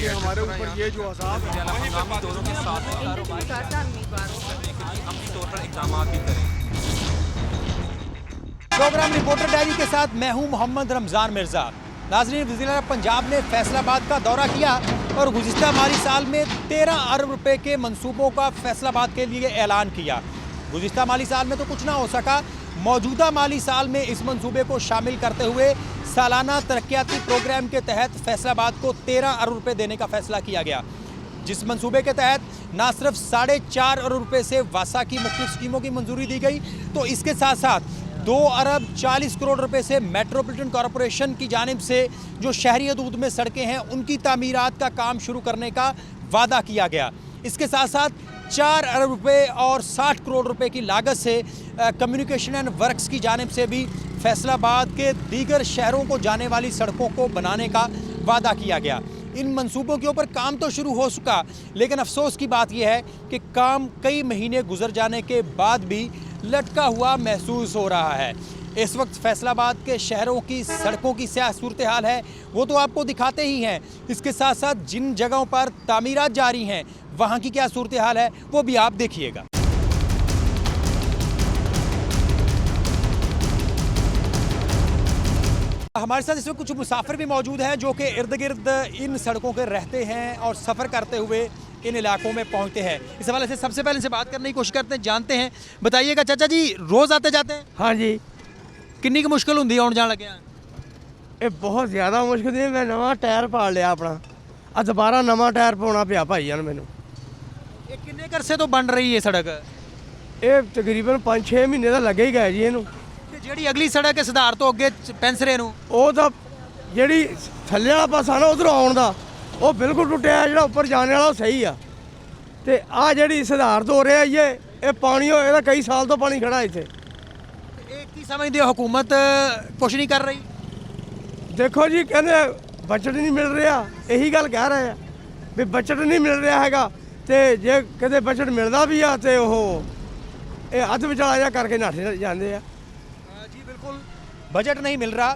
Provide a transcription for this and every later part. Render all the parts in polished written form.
ये हमारे ऊपर ये जो अज़ाब है हंगामी दौरों के साथ अमली तौर पर इक़दाम भी करें। प्रोग्राम रिपोर्टर डायरी के साथ मैं हूं मोहम्मद रमज़ान मिर्ज़ा। नाज़रीन, वज़ीर-ए-आला पंजाब ने फैसलाबाद का दौरा किया और गुज़िश्ता माली साल में 13 अरब रुपए के मंसूबों का फैसलाबाद के लिए ऐलान किया। गुज़िश्ता माली साल में तो कुछ ना हो सका, मौजूदा माली साल में इस मंसूबे को शामिल करते हुए सालाना तरक्याती प्रोग्राम के तहत फैसलाबाद को 13 अरब रुपए देने का फैसला किया गया, जिस मंसूबे के तहत ना सिर्फ 4.5 अरब रुपए से वासा की मुख्तलिफ स्कीमों की मंजूरी दी गई, तो इसके साथ साथ 2 अरब 40 करोड़ रुपए से मेट्रोपॉलिटन कॉरपोरेशन की जानिब से जो शहरी हदूद में सड़कें हैं उनकी तामीरात का काम शुरू करने का वादा किया गया। इसके साथ साथ 4 अरब रुपए और 60 करोड़ रुपए की लागत से कम्युनिकेशन एंड वर्क्स की जानिब से भी फैसलाबाद के दीगर शहरों को जाने वाली सड़कों को बनाने का वादा किया गया। इन मंसूबों के ऊपर काम तो शुरू हो चुका, लेकिन अफसोस की बात यह है कि काम कई महीने गुजर जाने के बाद भी लटका हुआ महसूस हो रहा है। इस वक्त फैसलाबाद के शहरों की सड़कों की क्या सूरत हाल है वो तो आपको दिखाते ही हैं, इसके साथ साथ जिन जगहों पर तामीरात जारी हैं वहाँ की क्या सूरत हाल है वो भी आप देखिएगा। हमारे साथ इसमें कुछ मुसाफिर भी मौजूद हैं जो कि इर्द गिर्द इन सड़कों के रहते हैं और सफ़र करते हुए इन इलाकों में पहुंचते हैं। इस हवाले से सबसे पहले से बात करने की कोशिश करते हैं, जानते हैं। बताइएगा चाचा जी, रोज़ आते जाते हैं? हाँ जी। किन्नी की मुश्किल होंगी आने जाने लगे? ये बहुत ज़्यादा मुश्किल है। मैं नवा टायर पा लिया अपना, अब दोबारा नवा टायर पाना पिया भाई जान मैनू। ये किन्ने करसे तो बन रही है सड़क? ये तकरीबन 5-6 महीने तो लगे ही गए जी इनू। ਜਿਹੜੀ अगली सड़क है सुधार तो अगे पेंसरे ਨੂੰ ਉਹ ਤਾਂ ਜਿਹੜੀ ਥੱਲੇ ਵਾਲਾ ਪਾਸਾ ਨਾ ਉਧਰ ਆਉਣ ਦਾ ਉਹ ਬਿਲਕੁਲ ਟੁੱਟਿਆ, ਜਿਹੜਾ ਉੱਪਰ ਜਾਣ ਵਾਲਾ ਉਹ ਸਹੀ ਆ। ਤੇ ਆ ਜਿਹੜੀ ਸੁਧਾਰ ਤੋਂ ਹੋ ਰਿਹਾ ਇਹ ਪਾਣੀ ਹੋਏਗਾ, ਕਈ ਸਾਲ ਤੋਂ ਪਾਣੀ ਖੜਾ ਇੱਥੇ। एक की समझते हो हुकूमत कुछ नहीं कर रही? ਦੇਖੋ ਜੀ, ਕਹਿੰਦੇ ਬਜਟ ਨਹੀਂ ਮਿਲ ਰਿਹਾ, ਇਹੀ ਗੱਲ ਕਹਿ ਰਹੇ ਆ ਵੀ ਬਜਟ ਨਹੀਂ ਮਿਲ ਰਿਹਾ ਹੈਗਾ। ਤੇ ਜੇ ਕਦੇ ਬਜਟ ਮਿਲਦਾ ਵੀ ਆ ਤੇ ਉਹ ਇਹ ਅੱਧ ਵਿਚਾਲਾ ਜਿਹਾ ਕਰਕੇ ਨੱਠ ਜਾਂਦੇ ਆ। जी बिल्कुल, बजट नहीं मिल रहा।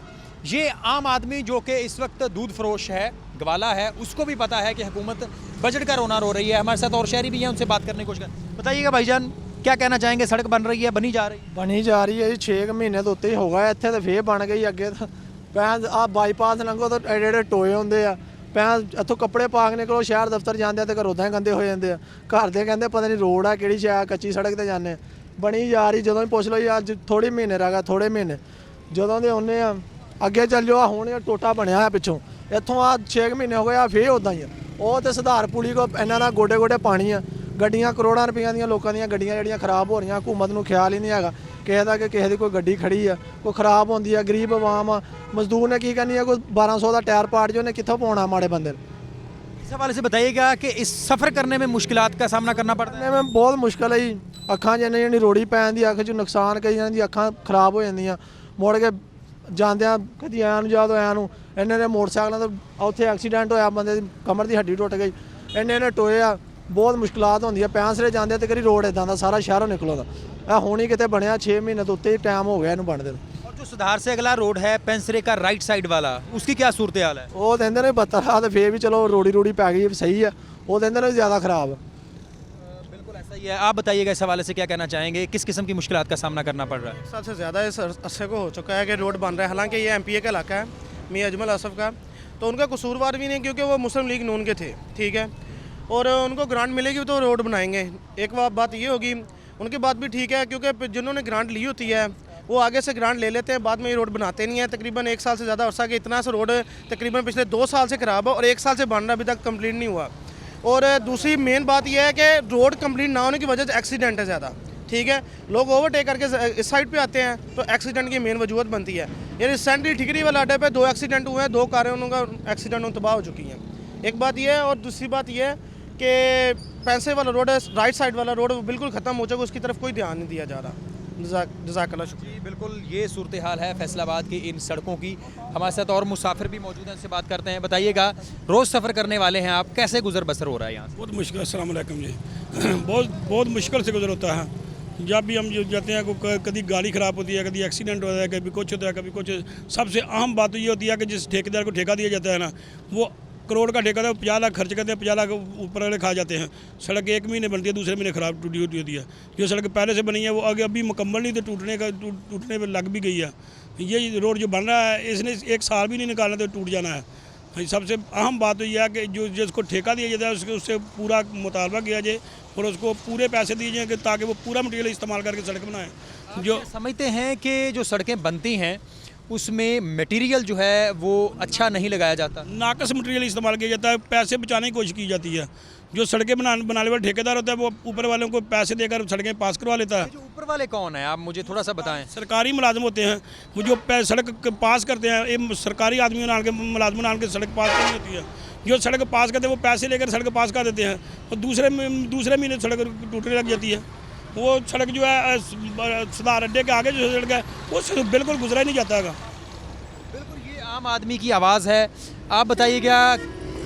ये आम आदमी जो कि इस वक्त दूध फरोश है, ग्वाला है, उसको भी पता है कि हुकूमत बजट का रोना रो रही है। हमारे साथ और शहरी भी हैं, उनसे बात करने की कोशिश कर। बताइएगा भाईजान, क्या कहना चाहेंगे? सड़क बन रही है, बनी जा रही है? बनी जा रही है जी, 6 महीने तो उत्ते ही हो गए। इत्थे तो फिर बन गई, अगे तो भैन आ बाईपास लंघो तो एडे एडे टोए होंदे आ। भैन इत्थों कपड़े पा के निकलो शहर दफ्तर जाते तो घर उदां ही गंदे हो जाते हैं। घर दे कहंदे पता नहीं रोड आ किहड़ी शै, कच्ची सड़क ते जाने। बनी जा रही, ਜਦੋਂ ਵੀ ਪੁੱਛ ਲਓ ਯਾਰ ਥੋੜੇ ਮਹੀਨੇ ਰਹਿ ਗਏ, ਥੋੜੇ ਮਹੀਨੇ ਜਦੋਂ ਦੇ ਆਉਂਦੇ ਆ ਅੱਗੇ ਚੱਲ ਜਾਓ। ਹੁਣ ਇਹ ਟੋਟਾ ਬਣਿਆ ਹੈ ਪਿੱਛੋਂ, ਇੱਥੋਂ ਆ 6 ਮਹੀਨੇ ਹੋ ਗਏ ਆ ਫੇਰ ਉਦਾਂ ਹੀ ਆ। ਉਹ ਤੇ ਸੁਧਾਰ ਪੁਲੀ ਕੋ ਇਹਨਾਂ ਦਾ ਗੋਡੇ ਗੋਡੇ ਪਾਣੀ ਆ। ਗੱਡੀਆਂ ਕਰੋੜਾਂ ਰੁਪਈਆਂ ਦੀਆਂ ਲੋਕਾਂ ਦੀਆਂ ਗੱਡੀਆਂ ਜਿਹੜੀਆਂ ਖਰਾਬ ਹੋ ਰਹੀਆਂ, ਹਕੂਮਤ ਨੂੰ ਖਿਆਲ ਹੀ ਨਹੀਂ ਹੈਗਾ ਕਿਸੇ ਦਾ ਕਿ ਕਿਸੇ ਦੀ ਕੋਈ ਗੱਡੀ ਖੜੀ ਆ ਕੋਈ ਖਰਾਬ ਹੁੰਦੀ ਆ। ਗਰੀਬ ਆਵਾਮ ਆ, ਮਜ਼ਦੂਰ ਨੇ ਕੀ ਕਰਨੀ ਆ, ਕੋਈ 1200 ਦਾ ਟਾਇਰ ਪਾੜ ਜੋ ਨੇ ਕਿੱਥੋਂ ਪਾਉਣਾ ਮਾੜੇ ਬੰਦੇ ਨੂੰ। इस हवाले से बताइएगा कि इस सफ़र करने में मुश्किलात का सामना करना पड़ता है? में बहुत मुश्किल है जी। ਅੱਖਾਂ 'ਚ ਇੰਨੀ ਰੋੜੀ ਪੈਣ ਦੀ, ਅੱਖ 'ਚ ਨੁਕਸਾਨ, ਕਈਆਂ ਦੀ ਅੱਖਾਂ ਖਰਾਬ ਹੋ ਜਾਂਦੀਆਂ। ਮੁੜ ਕੇ ਜਾਂਦਿਆਂ ਕਦੀ ਐਂ ਨੂੰ ਜਦੋਂ ਐਂ ਨੂੰ ਇੰਨੇ ਨੇ ਮੋਟਰਸਾਈਕਲਾਂ ਤੋਂ ਉੱਥੇ ਐਕਸੀਡੈਂਟ ਹੋਇਆ, ਬੰਦੇ ਦੀ ਕਮਰ ਦੀ ਹੱਡੀ ਟੁੱਟ ਗਈ, ਇੰਨੇ ਨੇ ਟੋਏ ਆ। ਬਹੁਤ ਮੁਸ਼ਕਿਲਾਤ ਹੁੰਦੀ ਆ। ਪੈਂਸਰੇ ਜਾਂਦੇ ਤੇ ਕਦੀ ਰੋਡ ਇਦਾਂ ਦਾ ਸਾਰਾ ਸ਼ਹਿਰੋਂ ਨਿਕਲਦਾ। ਇਹ ਹੁਣ ਹੀ ਕਿਤੇ ਬਣਿਆ, 6 ਮਹੀਨੇ ਤੋਂ ਉੱਤੇ ਹੀ ਟਾਈਮ ਹੋ ਗਿਆ ਇਹਨੂੰ ਬਣਦੇ ਨੂੰ। और जो सुधार से अगला रोड है पेंसरे का राइट साइड वाला, उसकी क्या सूरत हाल है? ਉਹ ਕਹਿੰਦੇ ਨੇ 72 ਆ ਤੇ ਫੇਰ ਵੀ ਚਲੋ ਰੋੜੀ ਰੋੜੀ ਪੈ ਗਈ, ਸਹੀ ਆ। ਉਹ ਕਹਿੰਦੇ ਨੇ ਜ਼ਿਆਦਾ ਖਰਾਬ। बिल्कुल ऐसा ही है। आप बताइएगा इस हवाले से क्या कहना चाहेंगे, किस किस्म की मुश्किलात का सामना करना पड़ रहा है? सबसे ज़्यादा इस अरसे को हो चुका है कि रोड बन रहा है। हालांकि ये एमपीए का इलाका है, मियां अजमल असफ का, तो उनका कसूरवार भी नहीं क्योंकि वो मुस्लिम लीग नून के थे, ठीक है, और उनको ग्रांट मिलेगी तो रोड बनाएंगे। एक बात ये होगी, उनकी बात भी ठीक है क्योंकि जिन्होंने ग्रांट ली होती है वो आगे से ग्रांट ले लेते हैं, बाद में ये रोड बनाते नहीं है। तकरीबन 1 साल से ज़्यादा अर्सा के इतना सा रोड तकरीबन पिछले 2 साल से ख़राब है और 1 साल से बन रहा, अभी तक कंप्लीट नहीं हुआ। और दूसरी मेन बात यह है कि रोड कंप्लीट ना होने की वजह से एक्सीडेंट है ज़्यादा, ठीक है। लोग ओवरटेक करके इस साइड पे आते हैं तो एक्सीडेंट की मेन वजूहत बनती है। ये रिसेंटली ठिकरी वाला अड्डे पे 2 एक्सीडेंट हुए हैं, 2 कारें उनका एक्सीडेंट तबाह हो चुकी हैं। एक बात यह है, और दूसरी बात यह है कि पैंसे वाला रोड है, राइट साइड वाला रोड बिल्कुल ख़त्म हो चुका, उसकी तरफ कोई ध्यान नहीं दिया जा रहा। जज़ाकल्लाह शुक्रिया। जी बिल्कुल, ये सूरत हाल है फैसलाबाद की इन सड़कों की। हमारे साथ और मुसाफिर भी मौजूद हैं, उनसे बात करते हैं। बताइएगा, रोज़ सफ़र करने वाले हैं आप, कैसे गुजर बसर हो रहा है यहाँ से? बहुत मुश्किल। अस्सलाम वालेकुम जी। बहुत मुश्किल से गुजर होता है। जब भी हम जाते हैं कभी गाड़ी ख़राब होती है, कभी एक्सीडेंट होता है, कभी कुछ होता है, कभी कुछ। सबसे अहम बात तो ये होती है कि जिस ठेकेदार को ठेका दिया जाता है ना, वो करोड़ का ठेका था, 50 लाख खर्च करते हैं, 50 लाख ऊपर वाले खा जाते हैं। सड़क एक महीने बनती है, दूसरे महीने ख़राब टूटी होती है। जो सड़क पहले से बनी है वो आगे अभी मुकम्मल नहीं, तो टूटने पर लग भी गई है। ये रोड जो बन रहा है इसने 1 साल भी नहीं निकालना तो टूट जाना है। सबसे अहम बात तो यह है कि जो जिसको ठेका दिया जाता है उससे पूरा मुतालबा किया जाए और उसको पूरे पैसे दिए जाएँ ताकि वो पूरा मटीरियल इस्तेमाल करके सड़क बनाएं। जो समझते हैं कि जो सड़कें बनती हैं उसमें मटेरियल जो है वो अच्छा नहीं लगाया जाता, नाकस मटेरियल इस्तेमाल किया जाता है, पैसे बचाने की कोशिश की जाती है। जो सड़कें बनाने वाला ठेकेदार होता है वो ऊपर वालों को पैसे देकर सड़कें पास करवा लेता है। जो ऊपर वाले कौन है, आप मुझे थोड़ा सा बताएं। सरकारी मुलाजिम होते हैं, वो जो सड़क पास करते हैं, ये सरकारी आदमी मुलाजिम के सड़क पास करनी होती है। जो सड़क पास करते हैं वो पैसे लेकर सड़क पास कर देते हैं और दूसरे महीने सड़क टूटने लग जाती है। वो सड़क जो है सुधार अड्डे के आगे जो सड़क है वो बिल्कुल गुजरा ही नहीं जाता है। बिल्कुल, ये आम आदमी की आवाज़ है। आप बताइएगा,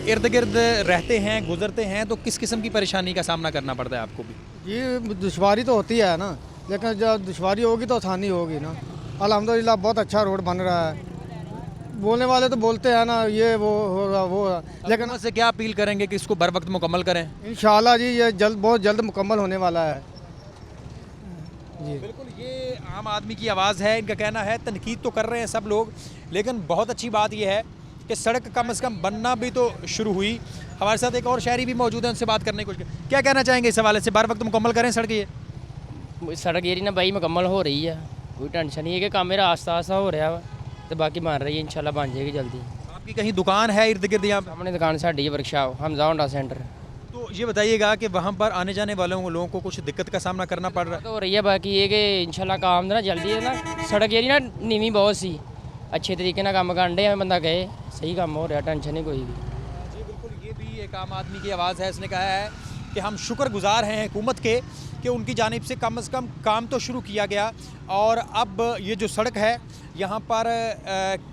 इर्द गिर्द रहते हैं, गुजरते हैं, तो किस किस्म की परेशानी का सामना करना पड़ता है आपको भी? ये दुश्वारी तो होती है ना, लेकिन जब दुश्वारी होगी तो आसानी होगी ना। अल्हम्दुलिल्लाह बहुत अच्छा रोड बन रहा है। बोलने वाले तो बोलते हैं ना ये वो होगा वो होगा, लेकिन से क्या अपील करेंगे कि इसको बर वक्त मुकम्मल करें? इंशाल्लाह जी ये बहुत जल्द मुकम्मल होने वाला है जी। बिल्कुल, ये आम आदमी की आवाज़ है। इनका कहना है तनकीद तो कर रहे हैं सब लोग, लेकिन बहुत अच्छी बात यह है कि सड़क कम से कम बनना भी तो शुरू हुई। हमारे साथ एक और शहरी भी मौजूद है, उनसे बात करने की कोशिश। क्या कहना चाहेंगे इस हवाले से, बर वक्त मुकम्मल करें सड़क? ये सड़क ये ना भाई मुकम्मल हो रही है, कोई टेंशन नहीं है कि काम मेरा आस्ता आस्ता हो रहा है, तो बाकी बन रही है, इंशाल्लाह बन जाएगी जल्दी। आपकी कहीं दुकान है इर्द गिर्द? यहाँ सामने दुकान साड़ी है, वर्कशॉप हमजा होंडा सेंटर। तो ये बताइएगा कि वहाँ पर आने जाने वालों लोगों को कुछ दिक्कत का सामना करना पड़ रहा है? तो हो रही है, बाकी ये कि इंशाल्लाह काम ना जल्दी है ना। सड़क ये ना नीवी बहुत सी, अच्छे तरीके ना काम कर रहे हैं, बंदा कहे सही काम हो रहा, टेंशन नहीं कोई भी। जी बिल्कुल, ये भी एक आम आदमी की आवाज़ है। इसने कहा है कि हम शुक्रगुजार हैं हुकूमत के कि उनकी जानिब से कम काम तो शुरू किया गया और अब ये जो सड़क है यहाँ पर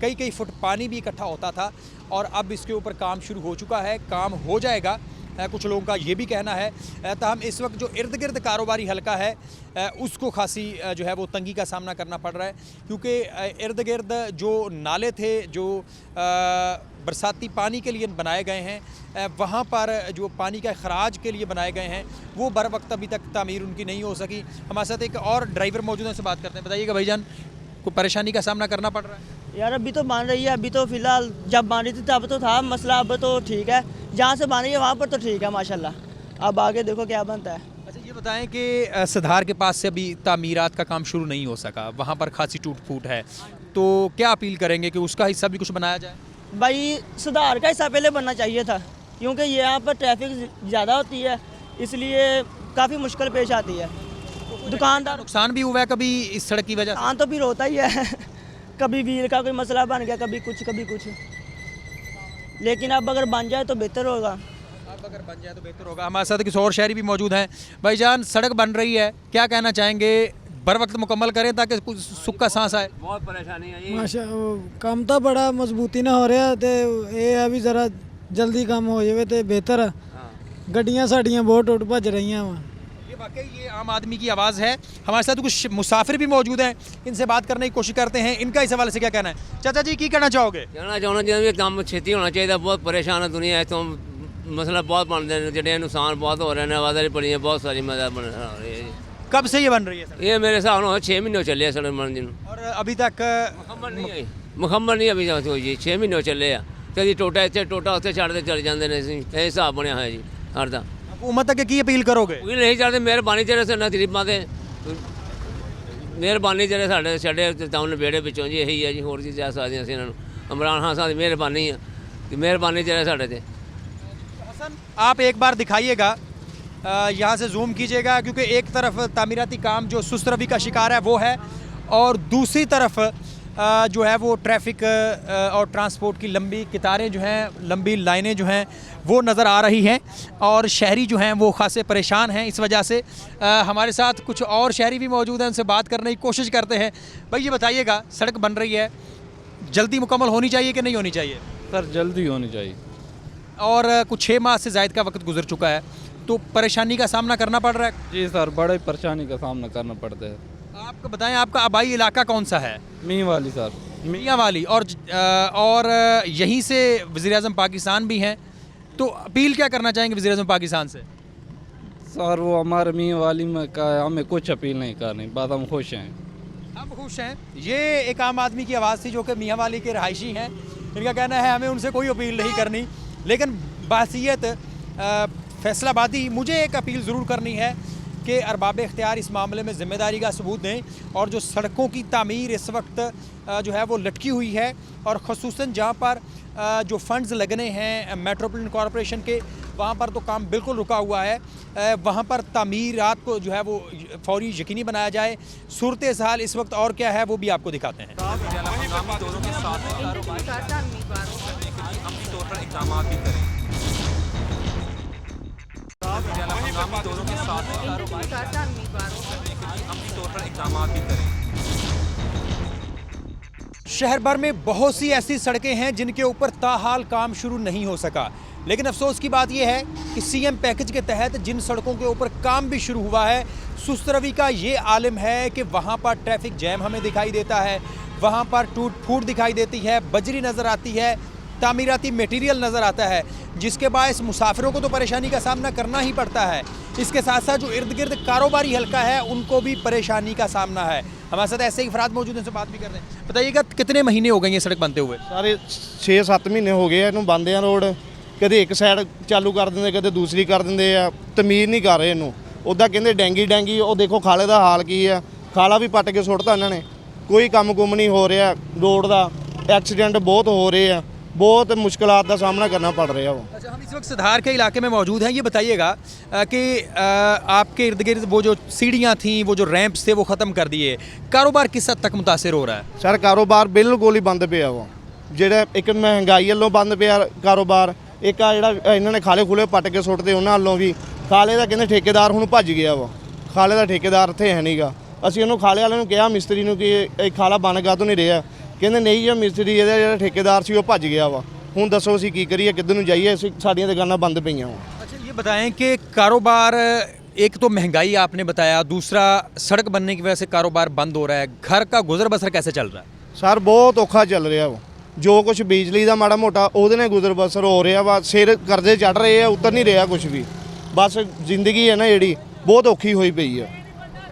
कई फुट पानी भी इकट्ठा होता था और अब इसके ऊपर काम शुरू हो चुका है, काम हो जाएगा। कुछ लोगों का ये भी कहना है। ताहम इस वक्त जो इर्द गिर्द कारोबारी हलका है उसको खासी जो है वो तंगी का सामना करना पड़ रहा है, क्योंकि इर्द गिर्द जो नाले थे जो बरसाती पानी के लिए बनाए गए हैं, वहाँ पर जो पानी का खराज के लिए बनाए गए हैं वो बर वक्त अभी तक तामीर उनकी नहीं हो सकी। हमारे साथ एक और ड्राइवर मौजूद है, उनसे बात करते हैं। बताइएगा भाईजान, कोई परेशानी का सामना करना पड़ रहा है? यार अभी तो बन रही है, अभी तो फ़िलहाल जब बन रही थी तब तो था मसला, अब तो ठीक है। जहाँ से बन रही है वहाँ पर तो ठीक है माशाल्लाह, अब आगे देखो क्या बनता है। अच्छा ये बताएं कि सधार के पास से अभी तामीरात का काम शुरू नहीं हो सका, वहाँ पर खासी टूट फूट है, तो क्या अपील करेंगे कि उसका हिस्सा भी कुछ बनाया जाए? भाई सुधार का हिस्सा पहले बनना चाहिए था, क्योंकि यहाँ पर ट्रैफिक ज़्यादा होती है, इसलिए काफ़ी मुश्किल पेश आती है। दुकानदार नुकसान भी हुआ है कभी इस सड़क की वजह से? नुकसान तो फिर होता ही है कभी व्हील का कोई मसला बन गया, कभी कुछ, लेकिन अब अगर बन जाए तो बेहतर होगा। अब अगर बन जाए तो बेहतर होगा। हमारे साथ किसी और शहरी भी मौजूद हैं। भाईजान, सड़क बन रही है, क्या कहना चाहेंगे? बर वक्त मुकम्मल करें ताकि कुछ सुख का सांस आए। बहुत परेशानी है माशा काम तो बड़ा मजबूती ना हो रहा, तो ये है भी ज़रा जल्दी काम हो जाए तो बेहतर है। गड्डियाँ साड़ियाँ बहुत टुट भज रही हैं वहाँ। ये वाकई ये आम आदमी की आवाज़ है। हमारे साथ कुछ मुसाफिर भी मौजूद हैं, इनसे बात करने की कोशिश करते हैं। इनका इस हवाले से क्या कहना है? चाचा जी की कहना चाहोगे? कहना चाहना चाहिए काम छेती होना चाहिए। बहुत परेशान है दुनिया, इतों मसला बहुत बनते हैं, जो नुकसान बहुत हो रहे हैं, आवाज़ें पड़ी हैं, बहुत सारी मदद बन रही है। कब से ये बन रही है? ये मेरे हिसाब से 6 महीने चले सड़क बन जी, और अभी तक मुकम्मल नहीं अभी तक जी। 6 महीने चले आ, कभी टोटा इतने टोटा उत्थे छड़ते चले जाते हैं। ये हिसाब बनया है जी हर दा। हुकूमत तक की अपील करोगे? कोई नहीं चाहते, मेहरबानी जेह्ड़े साढ़े गरीबां दे मेहरबानी जेह्ड़े साढ़े छड़े टाउन बेड़े पिछों जी, यही है जी, होर चीज़ कह सकते हैं इन्होंने। इमरान खान साहब की मेहरबानी है कि मेहरबानी जेह्ड़े साढ़े ते। हसन, आप एक बार दिखाइएगा, यहाँ से जूम कीजिएगा, क्योंकि एक तरफ तामीराती काम जो सुस्त रवि का शिकार है वो है, और दूसरी तरफ जो है वो ट्रैफिक और ट्रांसपोर्ट की लंबी कतारें जो हैं, लंबी लाइनें जो हैं वो नज़र आ रही हैं, और शहरी जो हैं वो खासे परेशान हैं इस वजह से। हमारे साथ कुछ और शहरी भी मौजूद हैं, उनसे बात करने की कोशिश करते हैं। भाई ये बताइएगा, सड़क बन रही है, जल्दी मुकम्मल होनी चाहिए कि नहीं होनी चाहिए? सर जल्दी होनी चाहिए, और कुछ 6 माह से ज़ायद का वक्त गुजर चुका है, तो परेशानी का सामना करना पड़ रहा है? जी सर, बड़े परेशानी का सामना करना पड़ता है। आपको बताएं, आपका आबाई इलाका कौन सा है? मी वाली सर। मियाँ वाली और यहीं से वज़ीर-ए-आज़म पाकिस्तान भी हैं, तो अपील क्या करना चाहेंगे वज़ीर-ए-आज़म पाकिस्तान से? सर वो हमारे मियाँ वाली में का हमें कुछ अपील नहीं करनी, बात हम खुश हैं। हम खुश हैं। ये एक आम आदमी की आवाज़ थी जो कि मियाँ वाली के रहायशी हैं। इनका कहना है हमें उनसे कोई अपील नहीं करनी, लेकिन बासियत फैसलाबादी मुझे एक अपील ज़रूर करनी है कि अरबाब इख्तियार इस मामले में ज़िम्मेदारी का सबूत दें, और जो सड़कों की तामीर इस वक्त जो है वो लटकी हुई है, और ख़ुसूसन जहाँ पर जो फंड्स लगने हैं मेट्रोपॉलिटन कॉरपोरेशन के, वहाँ पर तो काम बिल्कुल रुका हुआ है। वहाँ पर तामीरात को जो है वो फौरी यकीनी बनाया जाए। सूरत हाल इस वक्त और क्या है वो भी आपको दिखाते हैं। हंगामी दौरों के साथ अमली तौर पर इक़दाम भी करें। हंगामी दौरों के साथ अमली तौर पर इक़दाम भी करें। शहर भर में बहुत सी ऐसी सड़कें हैं जिनके ऊपर ताहाल काम शुरू नहीं हो सका, लेकिन अफसोस की बात यह है कि सीएम पैकेज के तहत जिन सड़कों के ऊपर काम भी शुरू हुआ है, सुस्त रवि का ये आलम है कि वहाँ पर ट्रैफिक जैम हमें दिखाई देता है, वहाँ पर टूट फूट दिखाई देती है, बजरी नज़र आती है, तामीराती मटेरियल नज़र आता है, जिसके बायस मुसाफिरों को तो परेशानी का सामना करना ही पड़ता है। इसके साथ साथ जो इर्द गिर्द कारोबारी हल्का है उनको भी परेशानी का सामना है। हमारे साथ ऐसे ही अफराद मौजूद हैं, उनसे बात भी कर रहे हैं। बताइएगा कितने महीने हो गए ये सड़क बनते हुए? सारे 6-7 ਮਹੀਨੇ ਹੋ ਗਏ ਇਹਨੂੰ ਬੰਦੇ ਆ ਰੋਡ, ਕਦੇ ਇੱਕ ਸਾਈਡ ਚਾਲੂ ਕਰ ਦਿੰਦੇ, ਕਦੇ ਦੂਸਰੀ ਕਰ ਦਿੰਦੇ ਆ, ਤਮੀਰ ਨਹੀਂ ਕਰ ਰਹੇ ਇਹਨੂੰ। ਉੱਦਾਂ ਕਹਿੰਦੇ ਡੈਂਗੀ ਉਹ ਦੇਖੋ ਖਾਲੇ ਦਾ ਹਾਲ ਕੀ ਆ, ਖਾਲਾ ਵੀ ਪੱਟ ਕੇ ਸੁੱਟਤਾ ਇਹਨਾਂ ਨੇ, ਕੋਈ ਕੰਮ ਕੁਮ ਨਹੀਂ ਹੋ ਰਿਹਾ ਰੋਡ ਦਾ, एक्सीडेंट बहुत हो रहे हैं, बहुत मुश्किलात का सामना करना पड़ रहा है वो। अच्छा, हम इस वक्त सधार के इलाके में मौजूद हैं। ये बताइएगा कि आपके इर्द गिर्द वो जो सीढ़ियाँ थीं, वो जो रैंप्स थे, वो ख़त्म कर दिए, कारोबार किस हद तक मुतासर हो रहा है? सर कारोबार बिल्कुल ही बंद पे वो, ਜਿਹੜਾ ਇੱਕ ਮਹਿੰਗਾਈ ਵੱਲੋਂ ਬੰਦ ਪਿਆ ਕਾਰੋਬਾਰ, ਇੱਕ ਆ ਜਿਹੜਾ ਇਹਨਾਂ ਨੇ ਖਾਲੇ ਖੁਲੇ ਪੱਟ ਕੇ ਸੁੱਟਦੇ ਉਹਨਾਂ ਵੱਲੋਂ ਵੀ। ਖਾਲੇ ਦਾ ਕਹਿੰਦੇ ਠੇਕੇਦਾਰ ਹੁਣ ਭੱਜ ਗਿਆ ਵਾ, ਖਾਲੇ ਦਾ ਠੇਕੇਦਾਰ ਇੱਥੇ ਹੈ ਨਹੀਂਗਾ। ਅਸੀਂ ਉਹਨੂੰ ਖਾਲੇ ਵਾਲਿਆਂ ਨੂੰ ਕਿਹਾ ਮਿਸਤਰੀ ਨੂੰ ਕਿ ਇਹ ਖਾਲਾ ਬਣ ਕਾਹਤੋਂ ਨਹੀਂ ਰਿਹਾ, ਕਹਿੰਦੇ ਨਹੀਂ ਇਹ ਮਿਸਤਰੀ ਇਹਦਾ ਜਿਹੜਾ ਠੇਕੇਦਾਰ ਸੀ ਉਹ ਭੱਜ ਗਿਆ ਵਾ। ਹੁਣ ਦੱਸੋ ਅਸੀਂ ਕੀ ਕਰੀਏ, ਕਿੱਧਰ ਨੂੰ ਜਾਈਏ, ਅਸੀਂ ਸਾਡੀਆਂ ਦੁਕਾਨਾਂ ਬੰਦ ਪਈਆਂ ਵਾ। अच्छा, ये बताएं कि कारोबार, एक तो महंगाई आपने बताया, दूसरा सड़क बनने की वजह से कारोबार बंद हो रहा है, घर का गुजर बसर कैसे चल रहा है? ਸਰ ਬਹੁਤ ਔਖਾ ਚੱਲ ਰਿਹਾ ਵਾ, ਜੋ ਕੁਝ ਬਿਜਲੀ ਦਾ ਮਾੜਾ ਮੋਟਾ ਉਹਦੇ ਨਾਲ ਗੁਜ਼ਰ ਬਸਰ ਹੋ ਰਿਹਾ ਵਾ। ਸਿਰ ਕਰਜ਼ੇ ਚੜ ਰਹੇ ਆ, ਉਤਰ ਨਹੀਂ ਰਿਹਾ ਕੁਝ ਵੀ। ਬਸ ਜ਼ਿੰਦਗੀ ਹੈ ਨਾ ਜਿਹੜੀ ਬਹੁਤ ਔਖੀ ਹੋਈ ਪਈ ਆ,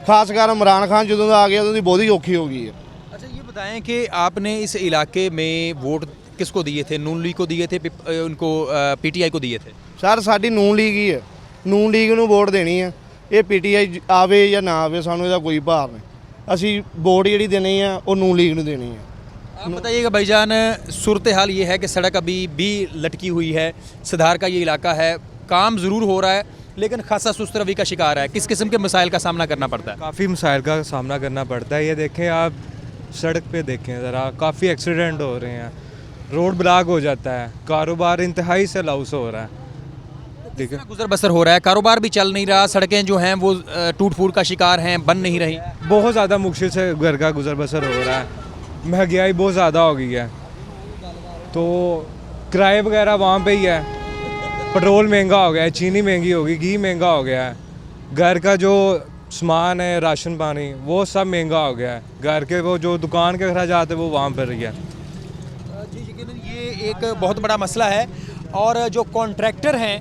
ਖਾਸ ਕਰ ਇਮਰਾਨ ਖਾਨ ਜਦੋਂ ਦਾ ਆ ਗਿਆ ਉਦੋਂ ਦੀ ਬਹੁਤ ਹੀ ਔਖੀ ਹੋ ਗਈ ਹੈ। अच्छा, ये बताएं कि आपने इस इलाके में वोट किसको दिए थे? नून लीग को दिए थे, उनको पीटीआई को दिए थे? ਸਰ ਸਾਡੀ ਨੂਨ ਲੀਗ ਹੀ ਹੈ, ਨੂਨ ਲੀਗ ਨੂੰ ਵੋਟ ਦੇਣੀ ਆ। ਇਹ ਪੀਟੀਆਈ ਆਵੇ ਜਾਂ ਨਾ ਆਵੇ ਸਾਨੂੰ ਇਹਦਾ ਕੋਈ ਭਾਰ ਨਹੀਂ, ਅਸੀਂ ਵੋਟ ਜਿਹੜੀ ਦੇਣੀ ਆ ਉਹ ਨੂਨ ਲੀਗ ਨੂੰ ਦੇਣੀ ਆ। आप बताइएगा भाईजान, सूरत हाल ये है कि सड़क अभी भी लटकी हुई है, सधार का ये इलाका है, काम ज़रूर हो रहा है लेकिन खासा सुस्त रवि का शिकार है। किस किस्म के मसाइल का सामना करना पड़ता है? काफ़ी मसाइल का सामना करना पड़ता है। ये देखें आप सड़क पे देखें ज़रा, काफ़ी एक्सीडेंट हो रहे हैं, रोड ब्लॉक हो जाता है, कारोबार इंतहाई से लॉस हो रहा है। ठीक है, गुजर बसर हो रहा है, कारोबार भी चल नहीं रहा, सड़कें जो हैं वो टूट फूट का शिकार हैं, बन नहीं रही। बहुत ज़्यादा मुश्किल से घर का गुजर बसर हो रहा है, महंगाई बहुत ज़्यादा हो गई है, तो किराए वगैरह वहाँ पे ही है, पेट्रोल महंगा हो गया है, चीनी महंगी हो गई, घी महंगा हो गया है, घर का जो सामान है राशन पानी वो सब महंगा हो गया है, घर के वो जो दुकान के अखराजात है वो वहाँ पर ही है। जी यकीनन ये एक बहुत बड़ा मसला है, और जो कॉन्ट्रैक्टर हैं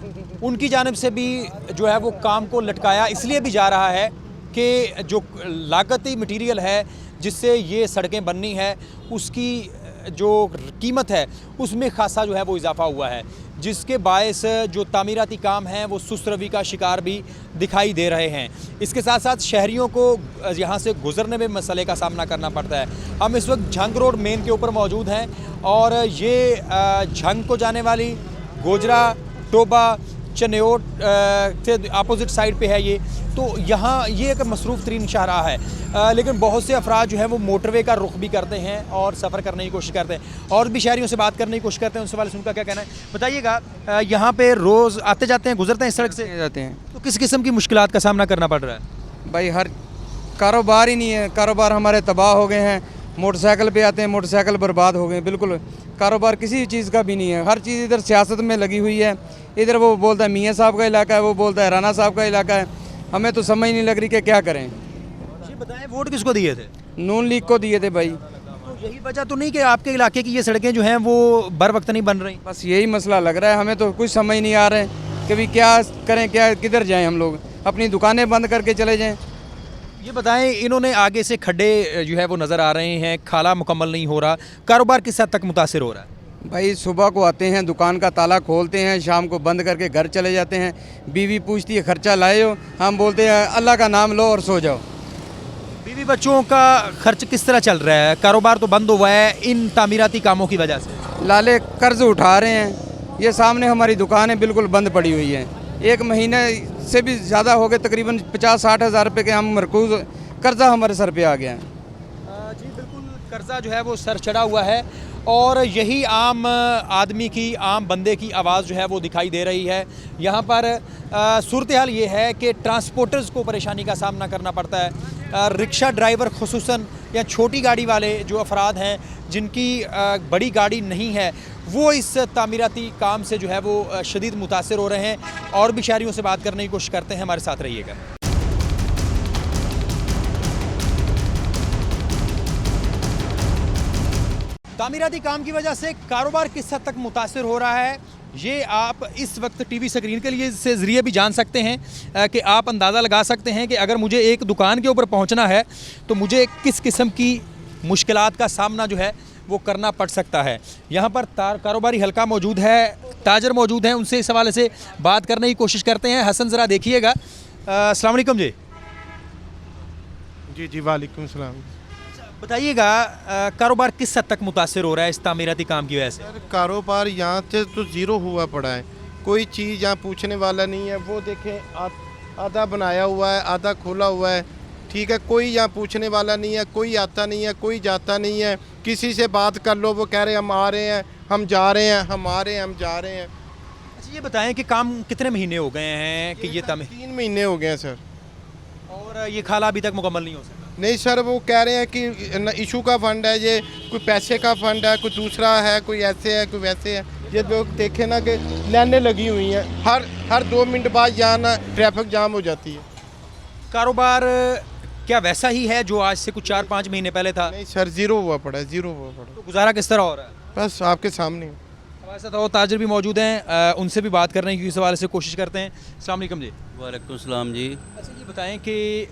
उनकी जानिब से भी जो है वो काम को लटकाया इसलिए भी जा रहा है कि जो लागती मटेरियल है जिससे ये सड़कें बननी है, उसकी जो कीमत है उसमें खासा जो है वो इजाफा हुआ है, जिसके बायस जो तामीराती काम हैं वो सुस्त रवि का शिकार भी दिखाई दे रहे हैं। इसके साथ साथ शहरियों को यहाँ से गुजरने में मसले का सामना करना पड़ता है। हम इस वक्त झंग रोड मेन के ऊपर मौजूद हैं, और ये झंग को जाने वाली गोजरा टोबा चन्योट से अपोजिट साइड पे है ये, तो यहाँ ये एक मसरूफ़ तरीन शाहराह है, लेकिन बहुत से अफराद जो हैं वो मोटरवे का रुख भी करते हैं और सफ़र करने की कोशिश करते हैं, और भी शहरियों से बात करने की कोशिश करते हैं, उनसे वाले उनका क्या कहना है। बताइएगा, यहाँ पे रोज़ आते जाते हैं, गुजरते हैं इस सड़क से जाते हैं, तो किस किस्म की मुश्किलात का सामना करना पड़ रहा है? भाई हर कारोबार ही नहीं है, कारोबार हमारे तबाह हो गए हैं, मोटरसाइकिल पे आते हैं मोटरसाइकिल बर्बाद हो गए, बिल्कुल कारोबार किसी चीज़ का भी नहीं है। हर चीज़ इधर सियासत में लगी हुई है, इधर वो बोलता है मियाँ साहब का इलाका है, वो बोलता है राना साहब का इलाका है, हमें तो समझ नहीं लग रही कि क्या करें। ये बताएं, वोट किसको दिए थे? नून लीग को दिए थे भाई। तो यही वजह तो नहीं कि आपके इलाके की ये सड़कें जो हैं वो बर वक्त नहीं बन रही? बस यही मसला लग रहा है, हमें तो कुछ समझ नहीं आ रहा है कि भी क्या करें, क्या किधर जाएं हम लोग, अपनी दुकानें बंद करके चले जाएं। ये बताएं, इन्होंने आगे से खड्डे जो है वो नज़र आ रहे हैं, खाला मुकम्मल नहीं हो रहा, कारोबार किस हद तक मुतासिर हो रहा है? भाई सुबह को आते हैं, दुकान का ताला खोलते हैं, शाम को बंद करके घर चले जाते हैं। बीवी पूछती है खर्चा लाए हो, हम बोलते हैं अल्लाह का नाम लो और सो जाओ। बीवी बच्चों का खर्च किस तरह चल रहा है? कारोबार तो बंद हुआ है इन तामीराती कामों की वजह से। लाले कर्ज उठा रहे हैं, ये सामने हमारी दुकान है बिल्कुल बंद पड़ी हुई है, 1 महीने से भी ज़्यादा हो गए, तकरीबन 50-60 हज़ार रुपये के हम मरकूज़ कर्जा हमारे सर पे आ गया है। जी बिल्कुल, कर्जा जो है वो सर चढ़ा हुआ है और यही आम आदमी की, आम बंदे की आवाज़ जो है वो दिखाई दे रही है। यहाँ पर सूरत हाल ये है कि ट्रांसपोर्टर्स को परेशानी का सामना करना पड़ता है। रिक्शा ड्राइवर खुसूसन या छोटी गाड़ी वाले जो अफराद हैं जिनकी बड़ी गाड़ी नहीं है, वो इस तामीराती काम से जो है वो शदीद मुतासिर हो रहे हैं। और भी शहरियों से बात करने की कोशिश करते हैं, हमारे साथ रहिएगा। तामीराती काम की वजह से कारोबार किस हद तक मुतासिर हो रहा है, ये आप इस वक्त टीवी स्क्रीन के लिए से ज़रिए भी जान सकते हैं कि आप अंदाज़ा लगा सकते हैं कि अगर मुझे एक दुकान के ऊपर पहुंचना है तो मुझे किस किस्म की मुश्किलात का सामना जो है वो करना पड़ सकता है। यहाँ पर कारोबारी हल्का मौजूद है, ताजर मौजूद हैं, उनसे इस हवाले से बात करने की कोशिश करते हैं। हसन ज़रा देखिएगा। अस्सलाम वालेकुम जी। जी वालेकुम सलाम। बताइएगा, कारोबार किस हद तक मुतासिर हो रहा है इस तामीराती काम की वजह से? कारोबार यहाँ से तो ज़ीरो हुआ पड़ा है, कोई चीज़ यहाँ पूछने वाला नहीं है। वो देखें आधा बनाया हुआ है, आधा खोला हुआ है, ठीक है, कोई यहाँ पूछने वाला नहीं है, कोई आता नहीं है, कोई जाता नहीं है। किसी से बात कर लो, वो कह रहे हैं हम आ रहे हैं, हम जा रहे हैं, हम आ रहे हैं, हम जा रहे हैं। अच्छा ये बताएं कि काम कितने महीने हो गए हैं कि ये 3 महीने हो गए हैं सर, और ये खाला अभी तक मुकम्मल नहीं हो सका? नहीं सर, वो कह रहे हैं कि इशू का फंड है, ये कोई पैसे का फंड है, कोई दूसरा है, कोई ऐसे है, कोई वैसे है। ये लोग देखें ना कि लाइनें लगी हुई हैं, हर 2 मिनट बाद यहाँ ना ट्रैफिक जाम हो जाती है। कारोबार क्या वैसा ही है जो आज से कुछ 4-5 महीने पहले था? नहीं सर, ज़ीरो हुआ पड़ा है, ज़ीरो हुआ पड़ा। तो गुजारा किस तरह हो रहा है? बस आपके सामने। हमारे साथ और ताजर भी मौजूद हैं, उनसे भी बात करने की इस हवाले से कोशिश करते हैं। अस्सलाम वालेकुम जी। वालेकुम सलाम जी। अच्छा ये बताएं कि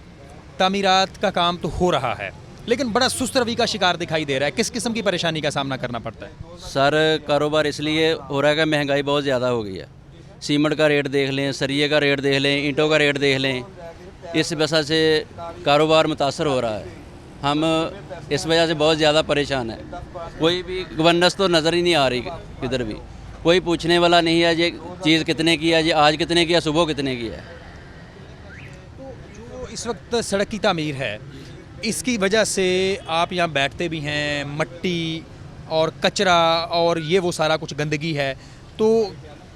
तामीरात का काम तो हो रहा है लेकिन बड़ा सुस्त रवि का शिकार दिखाई दे रहा है, किस किस्म की परेशानी का सामना करना पड़ता है? सर कारोबार इसलिए हो रहा है कि महंगाई बहुत ज़्यादा हो गई है। सीमेंट का रेट देख लें, सरिये का रेट देख लें, ईंटों का रेट देख लें, इस वजह से कारोबार मुतासर हो रहा है। हम इस वजह से बहुत ज़्यादा परेशान है। कोई भी गवर्नेंस तो नज़र ही नहीं आ रही, किधर भी कोई पूछने वाला नहीं है ये चीज़ कितने की है, ये आज कितने की है, सुबह कितने की है। जो इस वक्त सड़क की तामीर है, इसकी वजह से आप यहाँ बैठते भी हैं, मट्टी और कचरा और ये वो सारा कुछ गंदगी है, तो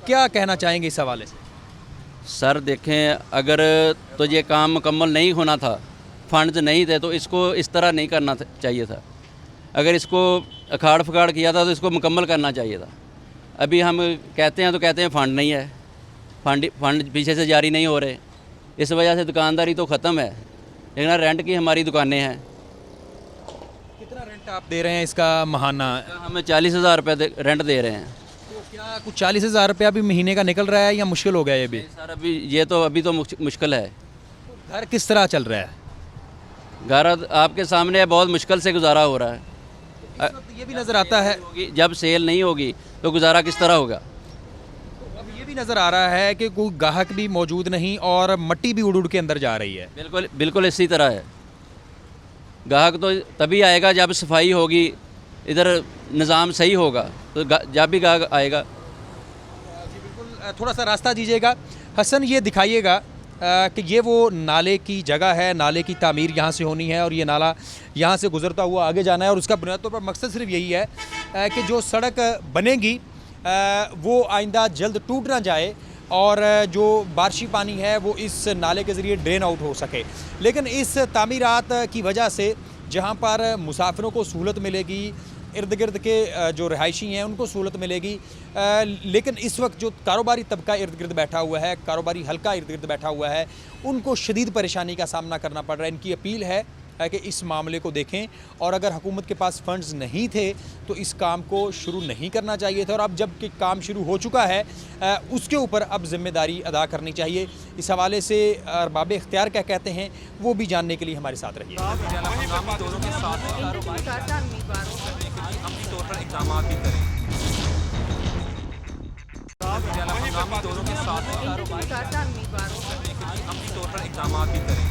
क्या कहना चाहेंगे इस हवाले से? सर देखें, अगर तो ये काम मुकम्मल नहीं होना था, फंड्स नहीं थे, तो इसको इस तरह नहीं करना चाहिए था। अगर इसको अखाड़ फखाड़ किया था तो इसको मुकम्मल करना चाहिए था। अभी हम कहते हैं तो कहते हैं फ़ंड नहीं है, फंड पीछे से जारी नहीं हो रहे, इस वजह से दुकानदारी तो ख़त्म है। लेकिन रेंट की हमारी दुकानें हैं। कितना रेंट आप दे रहे हैं इसका महाना? हम 40,000 रुपये रेंट दे रहे हैं। तो क्या कुछ 40,000 रुपया भी महीने का निकल रहा है या मुश्किल हो गया ये भी? सर अभी तो मुश्किल है। घर किस तरह चल रहा है? घर आपके सामने है, बहुत मुश्किल से गुजारा हो रहा है। ये भी नज़र आता है जब सेल नहीं होगी तो गुजारा किस तरह होगा। अब ये भी नज़र आ रहा है कि कोई गाहक भी मौजूद नहीं और मट्टी भी उड़ उड़ के अंदर जा रही है। बिल्कुल इसी तरह है। गाहक तो तभी आएगा जब सफाई होगी, इधर निज़ाम सही होगा, तो जब भी गाहक आएगा। जी बिल्कुल, थोड़ा सा रास्ता दीजिएगा। हसन ये दिखाइएगा कि ये वो नाले की जगह है, नाले की तामीर यहाँ से होनी है और ये नाला यहाँ से गुजरता हुआ आगे जाना है। और उसका बुनियादी तौर पर मकसद सिर्फ यही है कि जो सड़क बनेगी वो आइंदा जल्द टूट ना जाए और जो बारिशी पानी है वो इस नाले के ज़रिए ड्रेन आउट हो सके। लेकिन इस तामीरात की वजह से जहाँ पर मुसाफिरों को सहूलत मिलेगी, इर्द गिर्द के जो रहायशी हैं उनको सहूलत मिलेगी, लेकिन इस वक्त जो कारोबारी तबका इर्द गिर्द बैठा हुआ है, कारोबारी हल्का इर्द गिर्द बैठा हुआ है, उनको शदीद परेशानी का सामना करना पड़ रहा है। इनकी अपील है कि इस मामले को देखें, और अगर हुकूमत के पास फंड्स नहीं थे तो इस काम को शुरू नहीं करना चाहिए था, और अब जब कि काम शुरू हो चुका है उसके ऊपर अब जिम्मेदारी अदा करनी चाहिए। इस हवाले से अरबाब इख्तियार क्या कहते हैं वो भी जानने के लिए हमारे साथ रहिए। हंगामी दौरों के साथ अमली तौर पर इक़दाम भी करें। हंगामी दौरों के साथ अमली तौर पर इक़दाम भी करें।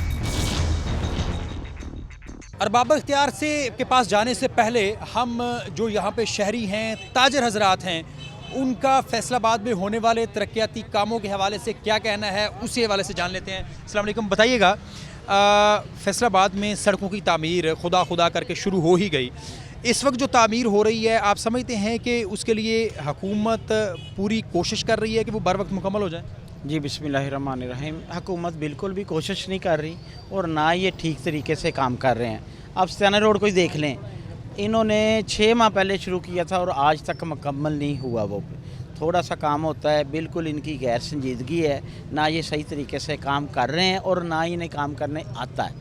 अरबाब इख्तियार से के पास जाने से पहले हम जो यहाँ पे शहरी हैं, ताजर हजरात हैं, उनका फैसलाबाद में होने वाले तरक्याती कामों के हवाले से क्या कहना है उसी हवाले से जान लेते हैं। अस्सलाम वालेकुम, बताइएगा फैसलाबाद में सड़कों की तामीर खुदा खुदा करके शुरू हो ही गई। इस वक्त जो तामीर हो रही है, आप समझते हैं कि उसके लिए हुकूमत पूरी कोशिश कर रही है कि वो बर वक्त मुकम्मल हो जाए? जी बिस्मिल्लाहिर्रहमानिर्रहीम। हुकूमत बिल्कुल भी कोशिश नहीं कर रही और ना ये ठीक तरीके से काम कर रहे हैं। आप स्टैना रोड को ही देख लें, इन्होंने 6 माह पहले शुरू किया था और आज तक मुकम्मल नहीं हुआ। वो थोड़ा सा काम होता है, बिल्कुल इनकी गैर संजीदगी है, ना ये सही तरीके से काम कर रहे हैं और ना इन्हें काम करने आता है,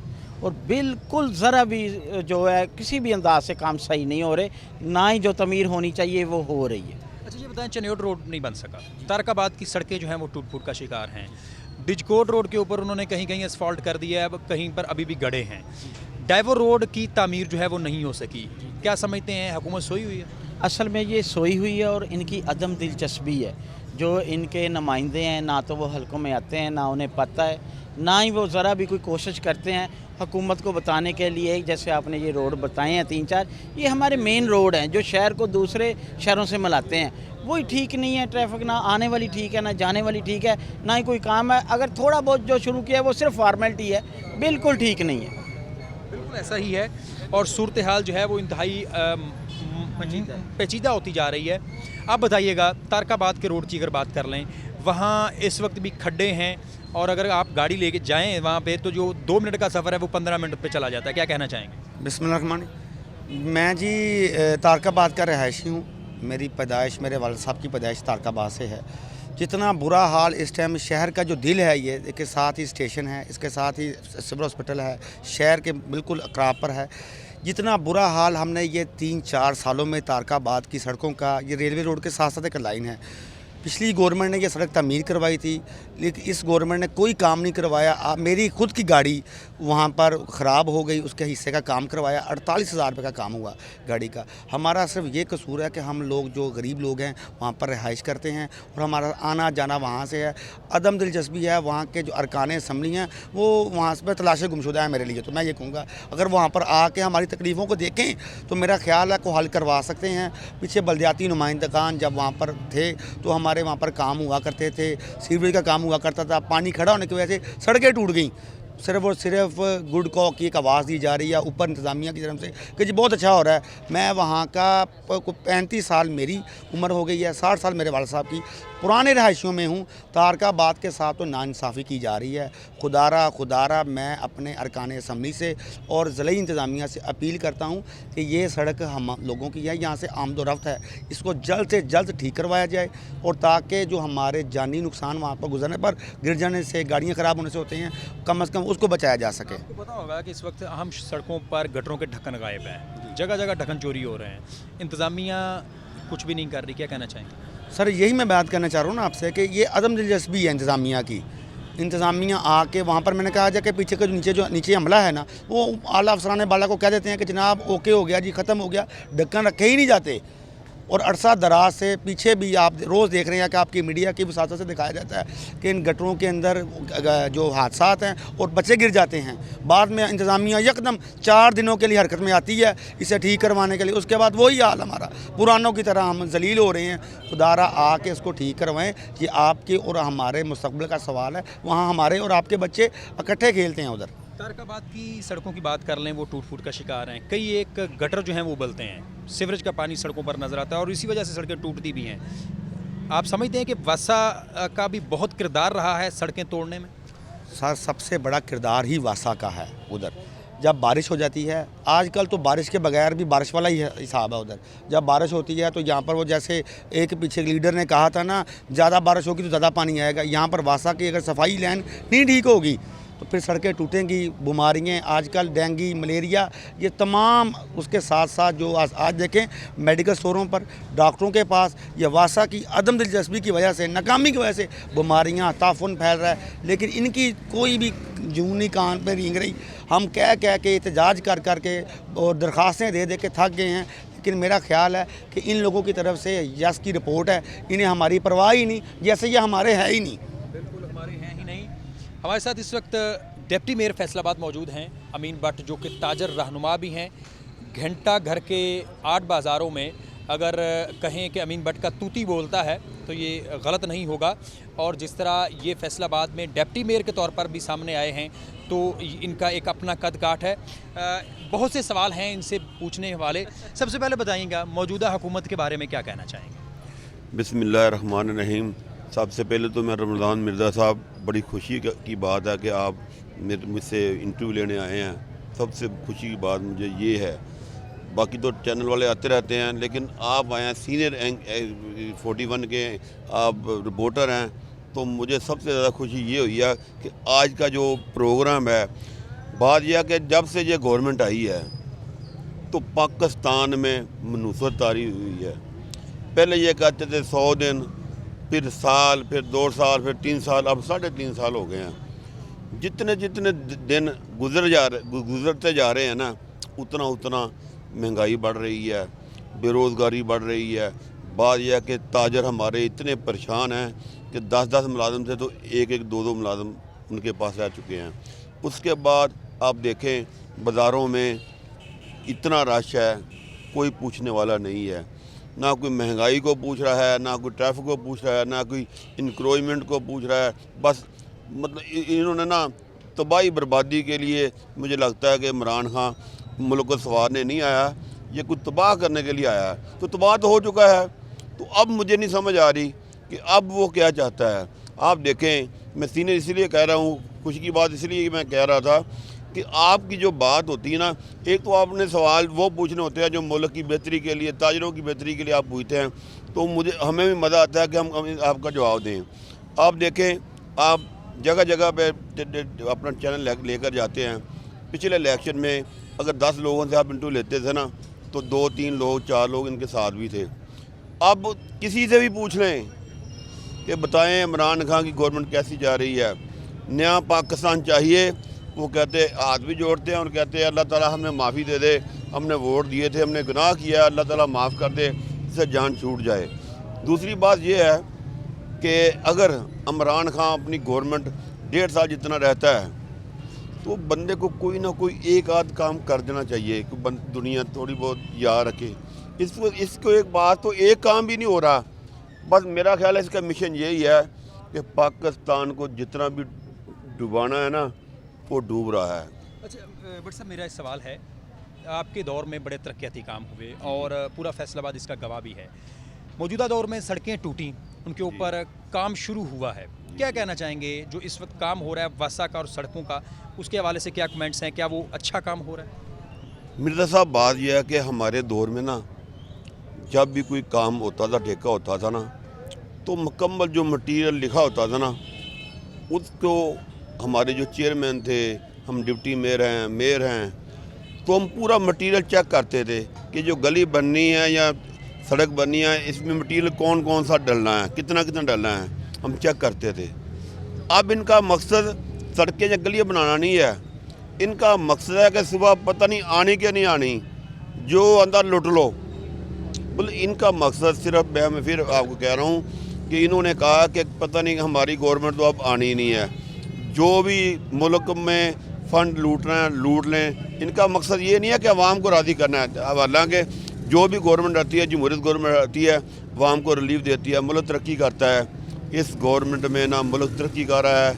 और बिल्कुल ज़रा भी जो है किसी भी अंदाज से काम सही नहीं हो रहे, ना ही जो तमीर होनी चाहिए वो हो रही है। अच्छा ये बताएं, चनेट रोड नहीं बन सका, तारकाबाद की सड़कें जो हैं वो टूट फूट का शिकार हैं, डिजकोट रोड के ऊपर उन्होंने कहीं कहीं असफाल्ट कर दिया है, अब कहीं पर अभी भी गड्ढे हैं, डाइवर रोड की तामीर जो है वो नहीं हो सकी। क्या समझते हैं, हुकूमत सोई हुई है? असल में ये सोई हुई है और इनकी अदम दिलचस्पी है। जो इनके नुमाइंदे हैं ना तो वो हलकों में आते हैं, ना उन्हें पता है, ना ही वो ज़रा भी कोई कोशिश करते हैं हुकूमत को बताने के लिए। जैसे आपने ये रोड बताए हैं 3-4, ये हमारे मेन रोड हैं जो शहर को दूसरे शहरों से मिलाते हैं, वही ठीक नहीं है। ट्रैफिक ना आने वाली ठीक है, ना जाने वाली ठीक है, ना ही कोई काम है। अगर थोड़ा बहुत जो शुरू किया है वो सिर्फ फॉर्मेलिटी है, बिल्कुल ठीक नहीं है। बिल्कुल ऐसा ही है, और सूरत हाल जो है वो इंतहाई पेचीदा होती जा रही है। आप बताइएगा, तारकाबाद के रोड की अगर बात कर लें, वहाँ इस वक्त भी खड्डे हैं, और अगर आप गाड़ी लेके जाएं वहाँ पे तो जो 2 मिनट का सफ़र है वो 15 मिनट पे चला जाता है। क्या कहना चाहेंगे? बिस्मिल्लाह। मैं जी तारकाबाद का रहायशी हूँ। मेरी पैदाइश, मेरे वालिद साहब की पैदाइश तारकाबाद से है। जितना बुरा हाल इस टाइम शहर का जो दिल है, ये इसके साथ ही स्टेशन है, इसके साथ ही सिविल हॉस्पिटल है, शहर के बिल्कुल अकराब पर है। जितना बुरा हाल हमने ये 3-4 सालों में तारकाबाद की सड़कों का, ये रेलवे रोड के साथ साथ एक लाइन है, पिछली गवर्नमेंट ने ये सड़क तमीर करवाई थी, लेकिन इस गवर्नमेंट ने कोई काम नहीं करवाया। मेरी खुद की गाड़ी वहाँ पर ख़राब हो गई, उसके हिस्से का काम करवाया, 48,000 रुपये का काम हुआ गाड़ी का। हमारा सिर्फ ये कसूर है कि हम लोग जो गरीब लोग हैं वहाँ पर रिहाइश करते हैं और हमारा आना जाना वहाँ से है। अदम दिलचस्पी है। वहाँ के जो अरकान असम्बली हैं वो वहाँ पर तलाश गुमशुदा है मेरे लिए। तो मैं ये कहूँगा, अगर वहाँ पर आके हमारी तकलीफ़ों को देखें तो मेरा ख्याल है को हल करवा सकते हैं। पीछे बल्दियाती नुमाइंदगान जब वहाँ पर थे तो हमारे वहाँ पर काम हुआ करते थे, सीवरेज का काम हुआ करता था। पानी खड़ा होने की वजह से सड़कें टूट गई। सिर्फ और सिर्फ गुड कॉक की एक आवाज़ दी जा रही है ऊपर इंतज़ामिया की तरफ से कि जी बहुत अच्छा हो रहा है। मैं वहाँ का 35 साल मेरी उम्र हो गई है, 60 साल मेरे वालिद साहब की, पुराने रहायशियों में हूँ। तारकाबाद के साथ तो नाइंसाफ़ी की जा रही है। खुदारा मैं अपने अरकान असम्बली से और ज़िला इंतज़ामिया से अपील करता हूँ कि ये सड़क हम लोगों की है, यहाँ से आमदोरफ्त है, इसको जल्द से जल्द ठीक करवाया जाए, और ताकि जो हमारे जानी नुकसान वहाँ पर गुजरने पर गिर जाने से, गाड़ियाँ ख़राब होने से होते हैं, कम से कम उसको बचाया जा सके। आपको पता होगा कि इस वक्त अहम सड़कों पर गटरों के ढक्कन गायब हैं, जगह जगह ढक्कन चोरी हो रहे हैं, इंतज़ामिया कुछ भी नहीं कर रही। क्या कहना चाहेंगे? सर यही मैं बात करना चाह रहा हूँ ना आपसे कि ये अदम दिलचस्पी है इंतज़ामिया की। इंतज़ामिया आके वहाँ पर, मैंने कहा जाए कि पीछे का जो नीचे हमला है ना, वो आला अफसरान बाला को कह देते हैं कि जनाब ओके हो गया जी, ख़त्म हो गया, ढक्कन रखे ही नहीं जाते। और अरसा दराज से पीछे भी आप रोज़ देख रहे हैं कि आपकी मीडिया की वसात से दिखाया जाता है कि इन गटरों के अंदर जो हादसा हैं और बच्चे गिर जाते हैं। बाद में इंतज़ामिया यकदम 4 दिनों के लिए हरकत में आती है इसे ठीक करवाने के लिए, उसके बाद वही हाल हमारा पुरानों की तरह हम जलील हो रहे हैं। खुदारा आके इसको ठीक करवाएं। ये आपके और हमारे मुस्तकबिल का सवाल है। वहाँ हमारे और आपके बच्चे इकट्ठे खेलते हैं। उधर तारकाबाद की सड़कों की बात कर लें, वो टूट फूट का शिकार हैं। कई एक गटर जो हैं वो उबलते हैं, सीवरेज का पानी सड़कों पर नजर आता है और इसी वजह से सड़कें टूटती भी हैं। आप समझते हैं कि वासा का भी बहुत किरदार रहा है सड़कें तोड़ने में? सर सबसे बड़ा किरदार ही वासा का है। उधर जब बारिश हो जाती है, आजकल तो बारिश के बगैर भी बारिश वाला ही हिसाब है। उधर जब बारिश होती है तो यहाँ पर वो जैसे एक पीछे लीडर ने कहा था ना, ज़्यादा बारिश होगी तो ज़्यादा पानी आएगा। यहाँ पर वासा की अगर सफाई लाइन नहीं ठीक होगी तो फिर सड़कें टूटेंगी, बीमारियाँ आजकल डेंगू मलेरिया ये तमाम, उसके साथ साथ जो आज देखें मेडिकल स्टोरों पर डॉक्टरों के पास ये वासा की अदम दिलचस्पी की वजह से, नाकामी की वजह से बीमारियाँ ताफुन फैल रहा है, लेकिन इनकी कोई भी जून नहीं कान पर रेंग रही। हम कह के एहतजाज कर के और दरख्वास्तें दे के थक गए हैं, लेकिन मेरा ख्याल है कि इन लोगों की तरफ से यस की रिपोर्ट है, इन्हें हमारी परवाह ही नहीं, जैसे ये हमारे हैं ही नहीं। बिल्कुल हमारे हैं ही नहीं। हमारे साथ इस वक्त डिप्टी मेयर फैसलाबाद मौजूद हैं अमीन भट्ट, जो कि ताजर रहनुमा भी हैं। घंटा घर के 8 बाज़ारों में अगर कहें कि अमीन भट्ट का तूती बोलता है तो ये गलत नहीं होगा। और जिस तरह ये फैसलाबाद में डिप्टी मेयर के तौर पर भी सामने आए हैं तो इनका एक अपना कद काठ है। बहुत से सवाल हैं इनसे पूछने वाले। सबसे पहले बताइएगा मौजूदा हुकूमत के बारे में क्या कहना चाहेंगे? बिस्मिल्लाहिर्रहमानिर्रहीम। सबसे पहले तो मैं रमज़ान मिर्ज़ा साहब, बड़ी खुशी की बात है कि आप मुझसे इंटरव्यू लेने आए हैं। सबसे खुशी की बात मुझे ये है, बाकी तो चैनल वाले आते रहते हैं, लेकिन आप आए हैं सीनियर 41 के आप रिपोर्टर हैं, तो मुझे सबसे ज़्यादा खुशी ये हुई है कि आज का जो प्रोग्राम है, बात यह कि जब से ये गवर्नमेंट आई है तो पाकिस्तान में मनुसत तारी हुई है। पहले ये कहते थे 100 दिन, फिर साल, फिर 2 साल, फिर 3 साल, अब 3.5 साल हो गए हैं। जितने दिन गुजरते जा रहे हैं ना, उतना महंगाई बढ़ रही है, बेरोज़गारी बढ़ रही है। बात यह है कि ताजर हमारे इतने परेशान हैं कि 10 मुलाजम से तो 1-2 मुलाजम उनके पास रह चुके हैं। उसके बाद आप देखें बाज़ारों में इतना रश है, कोई पूछने वाला नहीं है। ना कोई महंगाई को पूछ रहा है, ना कोई ट्रैफिक को पूछ रहा है, ना कोई इंक्रोचमेंट को पूछ रहा है। बस मतलब इन्होंने ना तबाही बर्बादी के लिए, मुझे लगता है कि इमरान खान मुल्क को संवारने नहीं आया, ये कुछ तबाह करने के लिए आया है। तो तबाह तो हो चुका है, तो अब मुझे नहीं समझ आ रही कि अब वो क्या चाहता है। आप देखें, मैं सीनियर इसलिए कह रहा हूँ, खुशी की बात इसलिए मैं कह रहा था कि आपकी जो बात होती है ना, एक तो आपने सवाल वो पूछने होते हैं जो मुल्क की बेहतरी के लिए, ताजरों की बेहतरी के लिए आप पूछते हैं, तो हमें भी मज़ा आता है कि हम आपका जवाब दें। आप देखें, आप जगह जगह पे अपना चैनल लेकर जाते हैं। पिछले इलेक्शन में अगर 10 लोगों से आप इंटरव्यू लेते थे ना, तो 2-3 लोग 4 लोग इनके साथ भी थे। अब किसी से भी पूछ लें कि बताएं इमरान खान की गवर्नमेंट कैसी जा रही है, नया पाकिस्तान चाहिए, वो कहते हाथ भी जोड़ते हैं और कहते हैं अल्लाह ताला हमें माफ़ी दे दे, हमने वोट दिए थे, हमने गुनाह किया, अल्लाह ताला माफ़ कर दे, इससे जान छूट जाए। दूसरी बात ये है कि अगर इमरान खान अपनी गवर्नमेंट 1.5 साल जितना रहता है तो बंदे को कोई ना कोई एक आध काम कर देना चाहिए कि दुनिया थोड़ी बहुत याद रखे। इसको एक बात तो एक काम भी नहीं हो रहा। बस मेरा ख्याल है इसका मिशन यही है कि पाकिस्तान को जितना भी डुबाना है ना, वो डूब रहा है। अच्छा बट साहब, मेरा एक सवाल है, आपके दौर में बड़े तरक्याती काम हुए और पूरा फैसलाबाद इसका गवाह भी है। मौजूदा दौर में सड़कें टूटी, उनके ऊपर काम शुरू हुआ है, क्या कहना चाहेंगे जो इस वक्त काम हो रहा है वासा का और सड़कों का, उसके हवाले से क्या कमेंट्स हैं, क्या वो अच्छा काम हो रहा है? मिर्ज़ा साहब, बात यह है कि हमारे दौर में ना जब भी कोई काम होता था, ठेका होता था ना, तो मुकम्मल जो मटीरियल लिखा होता था ना, उसको हमारे जो चेयरमैन थे, हम डिप्टी मेयर हैं, तो हम पूरा मटीरियल चेक करते थे कि जो गली बननी है या सड़क बननी है, इसमें मटीरियल कौन कौन सा डलना है, कितना डलना है, हम चेक करते थे। अब इनका मकसद सड़कें या गलियाँ बनाना नहीं है, इनका मकसद है कि सुबह पता नहीं आनी क्या नहीं आनी, जो अंदर लुट लो। बोले इनका मकसद सिर्फ, मैं फिर आपको कह रहा हूँ कि इन्होंने कहा कि पता नहीं हमारी गवर्नमेंट तो अब आनी ही नहीं है, जो भी मुल्क में फ़ंड लूट रहे हैं लूट लें। इनका मकसद ये नहीं है कि अवाम को राज़ी करना है। अब हालांकि जो भी गवर्नमेंट आती है, जमहूरियत गवर्नमेंट आती है, अवाम को रिलीफ देती है, मुल्क तरक्की करता है। इस गवर्नमेंट में ना मुल्क तरक्की कर रहा है,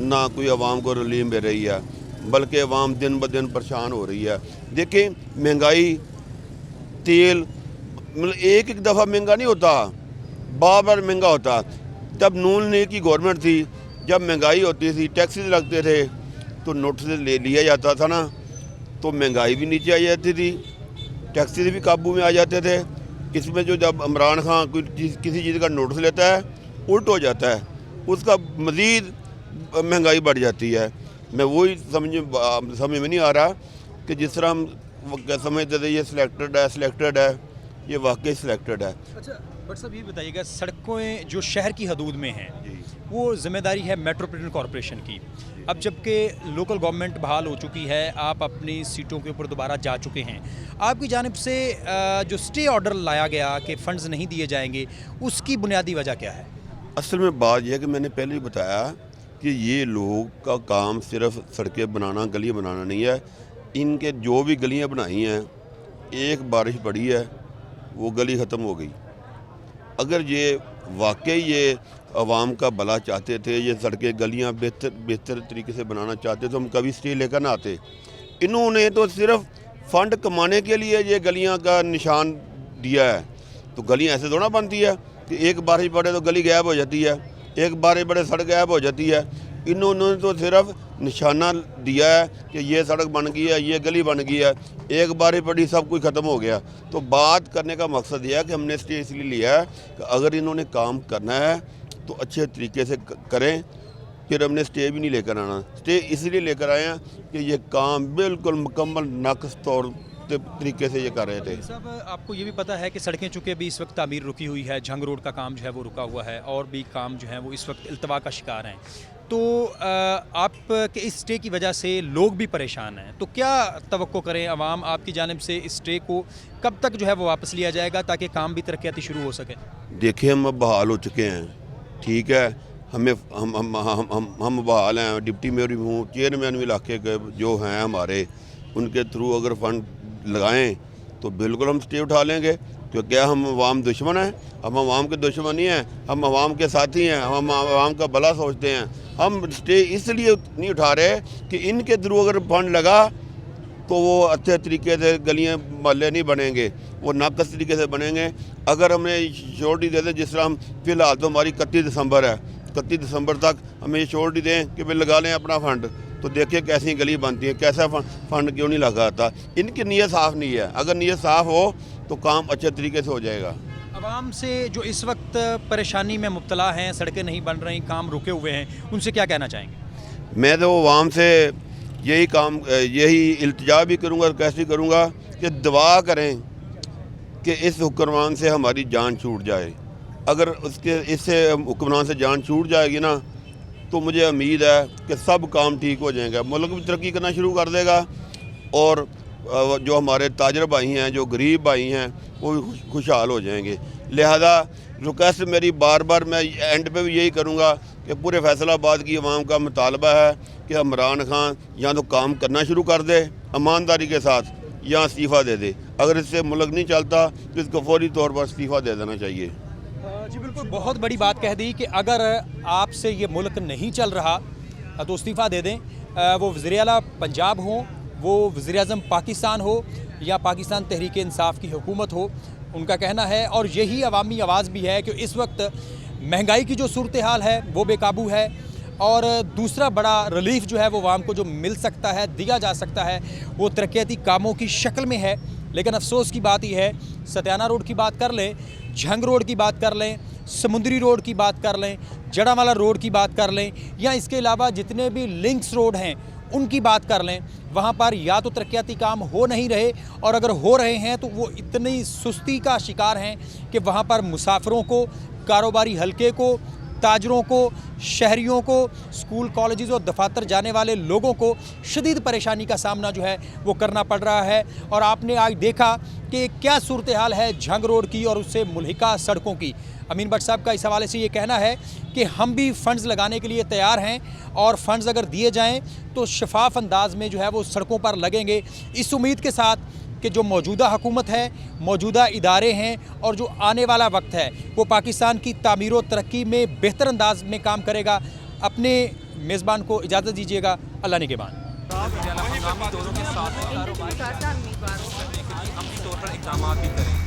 ना कोई अवाम को रिलीफ मिल रही है, बल्कि अवाम दिन ब दिन परेशान हो रही है। देखें, महंगाई, तेल मतलब एक दफ़ा महंगा नहीं होता, बार महंगा होता। तब नून लीग की गवर्नमेंट थी, जब महंगाई होती थी, टैक्सेस लगते थे, तो नोटिस ले लिया जाता था ना, तो महंगाई भी नीचे आ जाती थी, टैक्सेस भी काबू में आ जाते थे। इसमें जो जब इमरान खान किसी चीज़ का नोटिस लेता है, उल्ट हो जाता है, उसका मज़ीद महंगाई बढ़ जाती है। मैं वही समझ में नहीं आ रहा कि जिस तरह हम समझते थे ये सिलेक्टेड है, ये वाकई सिलेक्टेड है। अच्छा बट साहब ये बताइएगा, सड़कें जो शहर की हदूद में हैं वो जिम्मेदारी है मेट्रोपॉलिटन कॉरपोरेशन की। अब जबकि लोकल गवर्नमेंट बहाल हो चुकी है, आप अपनी सीटों के ऊपर दोबारा जा चुके हैं, आपकी जानिब से जो स्टे ऑर्डर लाया गया कि फ़ंड्स नहीं दिए जाएंगे, उसकी बुनियादी वजह क्या है? असल में बात यह है कि मैंने पहले ही बताया कि ये लोग का काम सिर्फ सड़कें बनाना, गलियाँ बनाना नहीं है। इनके जो भी गलियाँ बनाई हैं, एक बारिश पड़ी है वो गली ख़त्म हो गई। अगर ये वाकई ये आवाम का भला चाहते थे, ये सड़कें गलियाँ बेहतर तरीके से बनाना चाहते तो हम कभी स्टे लेकर ना आते। इन्होंने तो सिर्फ फ़ंड कमाने के लिए ये गलियाँ का निशान दिया है। तो गलियाँ ऐसे थोड़ा बनती है कि एक बारिश पड़े तो गली गायब हो जाती है, एक बारिश पड़े सड़क गायब हो जाती है। इन्होंने तो सिर्फ निशाना दिया है कि ये सड़क बन गई है, ये गली बन गई है, एक बारी पड़ी सब कुछ ख़त्म हो गया। तो बात करने का मकसद यह है कि हमने स्टे इसलिए लिया है कि अगर इन्होंने काम करना है तो अच्छे तरीके से करें। फिर हमने स्टे भी नहीं लेकर आना, स्टे इसलिए लेकर आए हैं कि ये काम बिल्कुल मुकम्मल नाक़िस तौर तरीके से ये कर रहे थे। साहब आपको ये भी पता है कि सड़कें चूँकि अभी इस वक्त तामीर रुकी हुई है, झंग रोड का काम जो है वो रुका हुआ है, और भी काम जो है वो इस वक्त इल्तवा का शिकार हैं। तो आप के इस स्टे की वजह से लोग भी परेशान हैं, तो क्या तवक्को करें आवाम आपकी जानिब से इस स्टे को कब तक जो है वो वापस लिया जाएगा ताकि काम भी तरक्याती शुरू हो सके? देखिए हम अब बहाल हो चुके हैं, ठीक है, हम बहाल हैं। डिप्टी मेयर भी हूँ, चेयरमैन भी इलाके के जो हैं हमारे, उनके थ्रू अगर फंड लगाएं तो बिल्कुल हम स्टे उठा लेंगे। तो क्या हम अवाम दुश्मन हैं? हम अवाम के दुश्मन नहीं हैं, हम अवाम के साथी हैं, हम अवाम का भला सोचते हैं। हम स्टे इसलिए नहीं उठा रहे कि इनके थ्रू अगर फंड लगा तो वो अच्छे तरीके से गलियाँ मोहल्ले नहीं बनेंगे, वो नाक़िस तरीके से बनेंगे। अगर हमें श्योरिटी दे दें, जिस तरह हम फ़िलहाल तो हमारी 31 दिसंबर है, 31 दिसंबर तक हमें ये श्योरिटी दें कि भाई लगा लें अपना फ़ंड, तो देखिए कैसी गली बनती है, कैसा फंड क्यों नहीं लगाता। इनकी नीयत साफ़ नहीं है, अगर नीयत साफ़ हो तो काम अच्छे तरीके से हो जाएगा। आवाम से जो इस वक्त परेशानी में मुब्तला हैं, सड़कें नहीं बन रही, काम रुके हुए हैं, उनसे क्या कहना चाहेंगे? मैं तो आवाम से यही इल्तिजा भी करूँगा और कैसे करूँगा कि दुआ करें कि इस हुक्मरान से हमारी जान छूट जाए। अगर इससे हुक्मरान से जान छूट जाएगी ना तो मुझे उम्मीद है कि सब काम ठीक हो जाएगा, मुल्क भी तरक्की करना शुरू कर देगा, और जो हमारे ताजर भाई हैं, जो गरीब भाई हैं, वो भी खुशहाल हो जाएंगे। लिहाजा रिक्वेस्ट मेरी बार बार मैं एंड पे भी यही करूँगा कि पूरे फैसलाबाद की अवाम का मुतालबा है कि इमरान खान या तो काम करना शुरू कर दे ईमानदारी के साथ, या इस्तीफ़ा दे दे। अगर इससे मुल्क नहीं चलता तो इसको फौरी तौर पर इस्तीफ़ा दे देना चाहिए। जी बिल्कुल, बहुत बड़ी बात कह दी कि अगर आपसे ये मुल्क नहीं चल रहा तो इस्तीफ़ा दे दें। वो वज़ीर आला पंजाब हो, वो वज़ीर आज़म पाकिस्तान हो, या पाकिस्तान तहरीक इंसाफ की हुकूमत हो, उनका कहना है, और यही अवामी आवाज़ भी है कि इस वक्त महंगाई की जो सूरत हाल है वो बेकाबू है, और दूसरा बड़ा रिलीफ जो है वो आवाम को जो मिल सकता है, दिया जा सकता है, वो तरक्याती कामों की शक्ल में है। लेकिन अफसोस की बात यह है, सत्याना रोड की बात कर लें, झंग रोड की बात कर लें, समुंदरी रोड की बात कर लें, जड़ावाला रोड की बात कर लें, या इसके अलावा जितने भी लिंक्स रोड हैं उनकी बात कर लें, वहाँ पर या तो तरक्याती काम हो नहीं रहे, और अगर हो रहे हैं तो वो इतनी सुस्ती का शिकार हैं कि वहाँ पर मुसाफिरों को, कारोबारी हलके को, ताजरों को, शहरियों को, स्कूल कॉलेजेस और दफातर जाने वाले लोगों को शदीद परेशानी का सामना जो है वो करना पड़ रहा है। और आपने आज देखा कि क्या सूरत हाल है झंग रोड की और उससे मुल्हिका सड़कों की। अमीन भट्ट साहब का इस हवाले से ये कहना है कि हम भी फ़ंड्स लगाने के लिए तैयार हैं, और फ़ंड्स अगर दिए जाएँ तो शफाफ अंदाज में जो है वो सड़कों पर लगेंगे, इस उम्मीद के साथ कि जो मौजूदा हुकूमत है, मौजूदा इदारे हैं, और जो आने वाला वक्त है वो पाकिस्तान की तामीर व तरक्की में बेहतर अंदाज में काम करेगा। अपने मेज़बान को इजाज़त दीजिएगा, अल्लाह निगहबान। दोनों के साथ हम तौर पर इक़दाम भी करें।